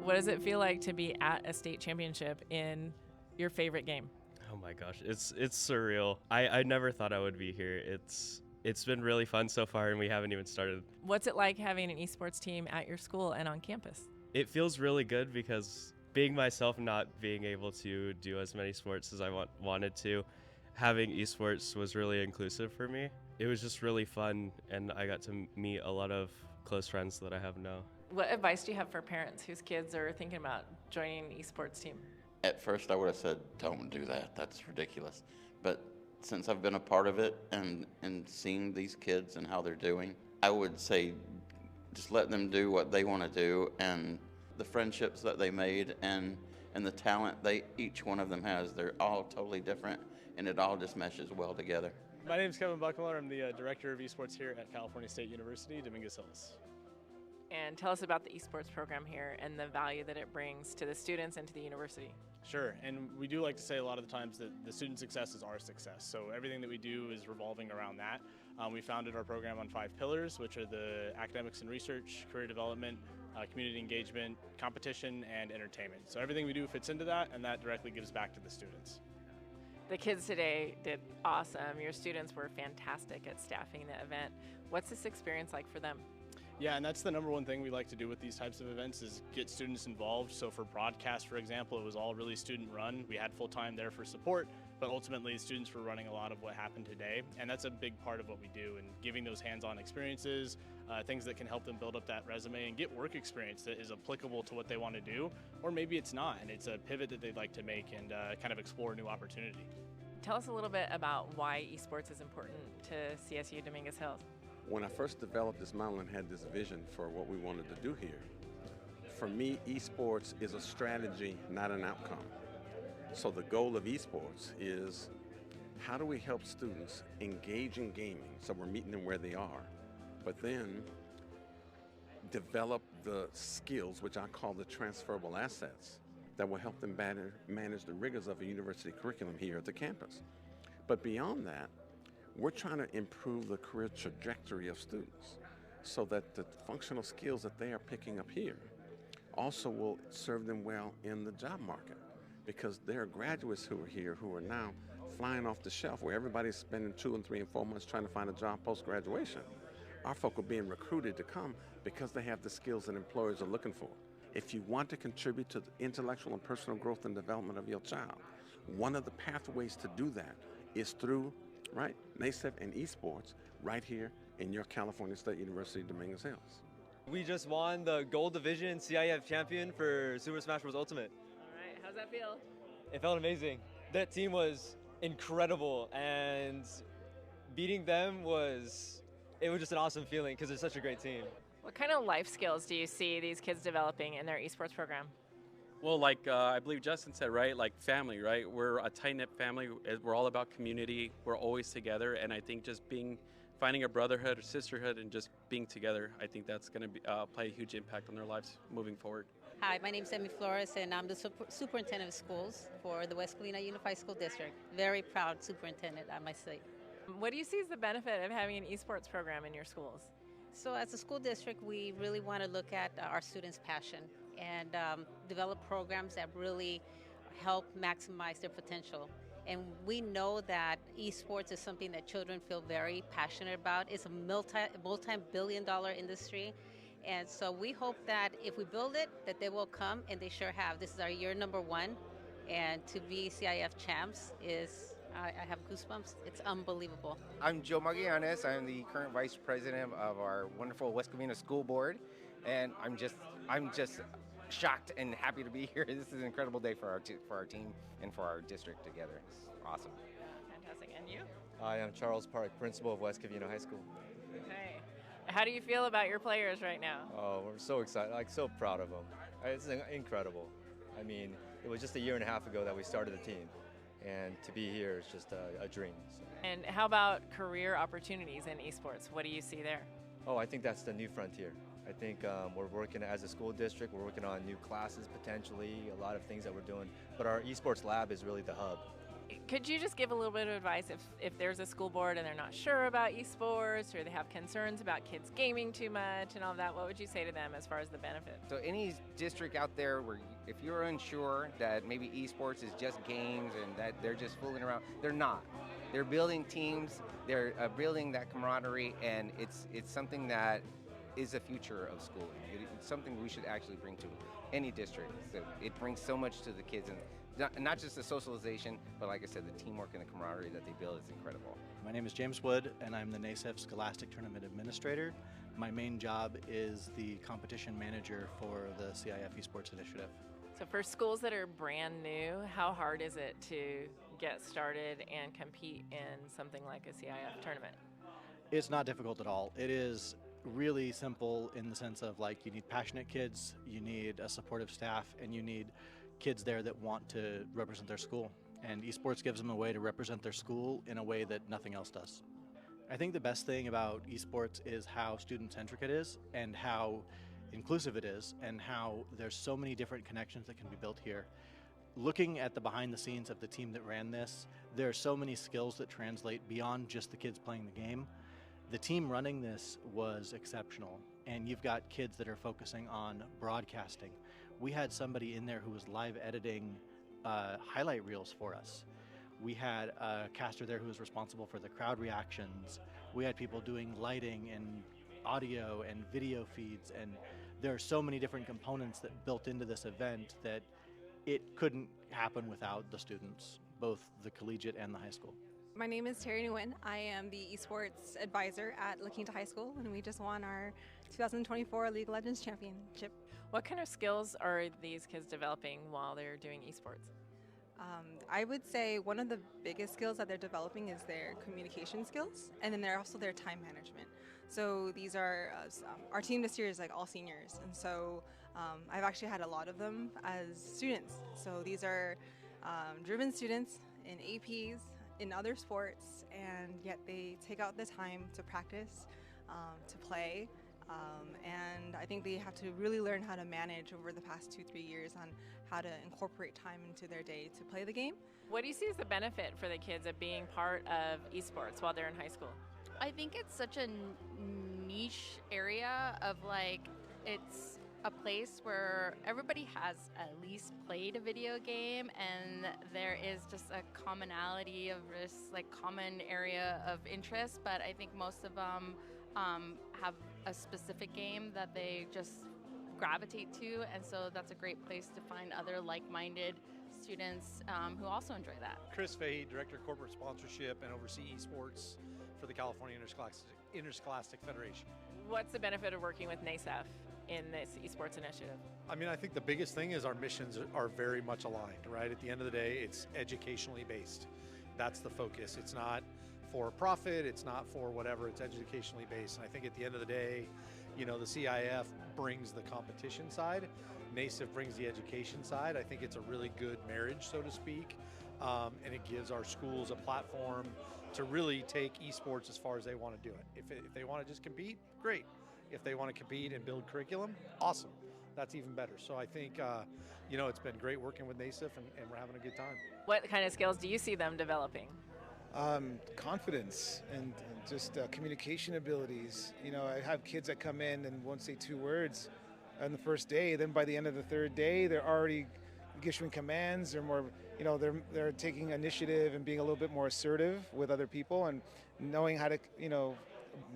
What does it feel like to be at a state championship in your favorite game? Oh my gosh, it's surreal. I never thought I would be here. It's been really fun so far, and we haven't even started. What's it like having an esports team at your school and on campus? It feels really good because being myself, not being able to do as many sports as I wanted to, having esports was really inclusive for me. It was just really fun, and I got to meet a lot of close friends that I have now. What advice do you have for parents whose kids are thinking about joining an esports team? At first I would have said, don't do that, that's ridiculous. But since I've been a part of it and seeing these kids and how they're doing, I would say just let them do what they want to do, and the friendships that they made and the talent each one of them has, they're all totally different, and it all just meshes well together. My name is Kevin Buckmiller. I'm the Director of Esports here at California State University, Dominguez Hills. And tell us about the esports program here and the value that it brings to the students and to the university. Sure, and we do like to say a lot of the times that the student success is our success. So everything that we do is revolving around that. We founded our program on 5 pillars, which are the academics and research, career development, community engagement, competition, and entertainment. So everything we do fits into that, and that directly gives back to the students. The kids today did awesome. Your students were fantastic at staffing the event. What's this experience like for them? Yeah, and that's the number one thing we like to do with these types of events is get students involved. So for broadcast, for example, it was all really student run. We had full time there for support, but ultimately students were running a lot of what happened today. And that's a big part of what we do, and giving those hands-on experiences, things that can help them build up that resume and get work experience that is applicable to what they want to do, or maybe it's not, and it's a pivot that they'd like to make and kind of explore a new opportunity. Tell us a little bit about why esports is important to CSU Dominguez Hills. When I first developed this model and had this vision for what we wanted to do here, for me, esports is a strategy, not an outcome. So the goal of esports is how do we help students engage in gaming, so we're meeting them where they are, but then develop the skills, which I call the transferable assets, that will help them better manage the rigors of a university curriculum here at the campus. But beyond that, we're trying to improve the career trajectory of students so that the functional skills that they are picking up here also will serve them well in the job market, because there are graduates who are here who are now flying off the shelf, where everybody's spending 2 and 3 and 4 months trying to find a job post-graduation. Our folk are being recruited to come because they have the skills that employers are looking for. If you want to contribute to the intellectual and personal growth and development of your child, one of the pathways to do that is through CIF and esports right here in your California State University, Dominguez Hills. We just won the Gold Division CIF champion for Super Smash Bros. Ultimate. All right, how's that feel? It felt amazing. That team was incredible, and beating them was just an awesome feeling because they're such a great team. What kind of life skills do you see these kids developing in their esports program? Well, like I believe Justin said, right? Like family, right? We're a tight-knit family. We're all about community. We're always together, and I think just finding a brotherhood or sisterhood and just being together, I think that's going to play a huge impact on their lives moving forward. Hi, my name is Emmy Flores, and I'm the superintendent of schools for the West Covina Unified School District. Very proud superintendent, I must say. What do you see as the benefit of having an esports program in your schools? So as a school district, we really want to look at our students' passion and develop programs that really help maximize their potential. And we know that esports is something that children feel very passionate about. It's a multi-billion-dollar industry. And so we hope that if we build it, that they will come, and they sure have. This is our year number 1, and to be CIF champs is, I have goosebumps. It's unbelievable. I'm Joe Magallanes. I'm the current vice president of our wonderful West Covina School Board, and I'm just shocked and happy to be here. This is an incredible day for our team and for our district together. It's awesome. Fantastic. And you? I am Charles Park, principal of West Covina High School. Okay. How do you feel about your players right now? Oh, we're so excited, so proud of them. It's incredible. I mean, it was just a year and a half ago that we started the team, and to be here is just a dream. So. And how about career opportunities in esports? What do you see there? Oh, I think that's the new frontier. I think we're working as a school district, we're working on new classes potentially, a lot of things that we're doing, but our esports lab is really the hub. Could you just give a little bit of advice if there's a school board and they're not sure about esports or they have concerns about kids gaming too much and all that, what would you say to them as far as the benefit? So any district out there where if you're unsure that maybe esports is just games and that they're just fooling around, they're not. They're building teams, they're building that camaraderie, and it's something that is the future of schooling. It's something we should actually bring to any district. So it brings so much to the kids, and not just the socialization, but like I said, the teamwork and the camaraderie that they build is incredible. My name is James Wood, and I'm the NACIF Scholastic Tournament Administrator. My main job is the competition manager for the CIF Esports Initiative. So for schools that are brand new, how hard is it to get started and compete in something like a CIF tournament? It's not difficult at all. It is really simple in the sense of, like, you need passionate kids, you need a supportive staff, and you need kids there that want to represent their school. And esports gives them a way to represent their school in a way that nothing else does. I think the best thing about esports is how student-centric it is and how inclusive it is and how there's so many different connections that can be built here. Looking at the behind the scenes of the team that ran this, there are so many skills that translate beyond just the kids playing the game. The team running this was exceptional, and you've got kids that are focusing on broadcasting. We had somebody in there who was live editing highlight reels for us. We had a caster there who was responsible for the crowd reactions. We had people doing lighting and audio and video feeds, and there are so many different components that built into this event that it couldn't happen without the students, both the collegiate and the high school. My name is Terry Nguyen. I am the esports advisor at La Quinta High School, and we just won our 2024 League of Legends Championship. What kind of skills are these kids developing while they're doing esports? I would say one of the biggest skills that they're developing is their communication skills, and then they're also their time management. So these are, our team this year is like all seniors, and so I've actually had a lot of them as students. So these are driven students in APs, in other sports, and yet they take out the time to practice, to play, and I think they have to really learn how to manage over the past 2-3 years on how to incorporate time into their day to play the game. What do you see as the benefit for the kids of being part of esports while they're in high school? I think it's such a niche area of, like, it's a place where everybody has at least played a video game, and there is just a commonality of this, like, common area of interest, but I think most of them have a specific game that they just gravitate to, and so that's a great place to find other like-minded students who also enjoy that. Chris Fahey, Director of Corporate Sponsorship and oversee esports for the California Interscholastic Federation. What's the benefit of working with NACIF in this esports initiative? I mean, I think the biggest thing is our missions are very much aligned, right? At the end of the day, it's educationally based. That's the focus. It's not for profit, it's not for whatever, it's educationally based. And I think at the end of the day, you know, the CIF brings the competition side, NACIF brings the education side. I think it's a really good marriage, so to speak, and it gives our schools a platform to really take esports as far as they want to do it. If they want to just compete, great. If they want to compete and build curriculum, awesome. That's even better. So I think, you know, it's been great working with NACIF, and we're having a good time. What kind of skills do you see them developing? Confidence and just communication abilities. You know, I have kids that come in and won't say 2 words on the first day. Then by the end of the 3rd day, they're already issuing commands. They're more, you know, they're taking initiative and being a little bit more assertive with other people and knowing how to, you know,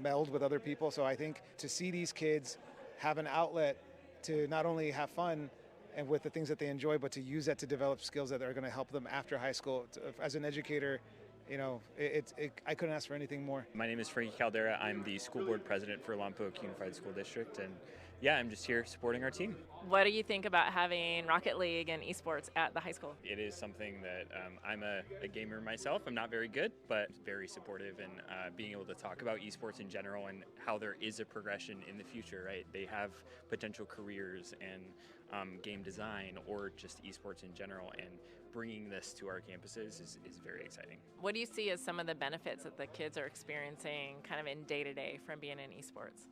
meld with other people. So I think to see these kids have an outlet to not only have fun and with the things that they enjoy, but to use that to develop skills that are going to help them after high school. As an educator, you know, I couldn't ask for anything more. My name is Frankie Caldera. I'm the school board president for Lompoc Unified School District, and yeah, I'm just here supporting our team. What do you think about having Rocket League and esports at the high school? It is something that I'm a gamer myself. I'm not very good, but very supportive, and being able to talk about esports in general and how there is a progression in the future, right? They have potential careers in game design or just esports in general, and bringing this to our campuses is very exciting. What do you see as some of the benefits that the kids are experiencing kind of in day-to-day from being in esports?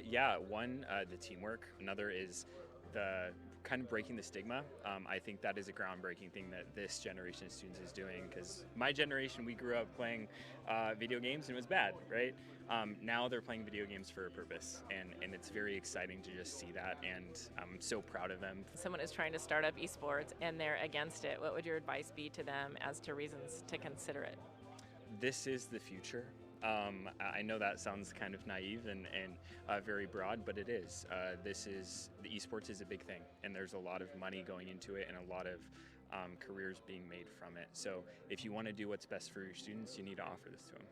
Yeah, one, the teamwork. Another is the kind of breaking the stigma. I think that is a groundbreaking thing that this generation of students is doing, because my generation, we grew up playing video games and it was bad, right? Now they're playing video games for a purpose, and it's very exciting to just see that, and I'm so proud of them. Someone is trying to start up esports and they're against it. What would your advice be to them as to reasons to consider it? This is the future. I know that sounds kind of naive and very broad, but it is. The esports is a big thing, and there's a lot of money going into it and a lot of careers being made from it. So if you want to do what's best for your students, you need to offer this to them.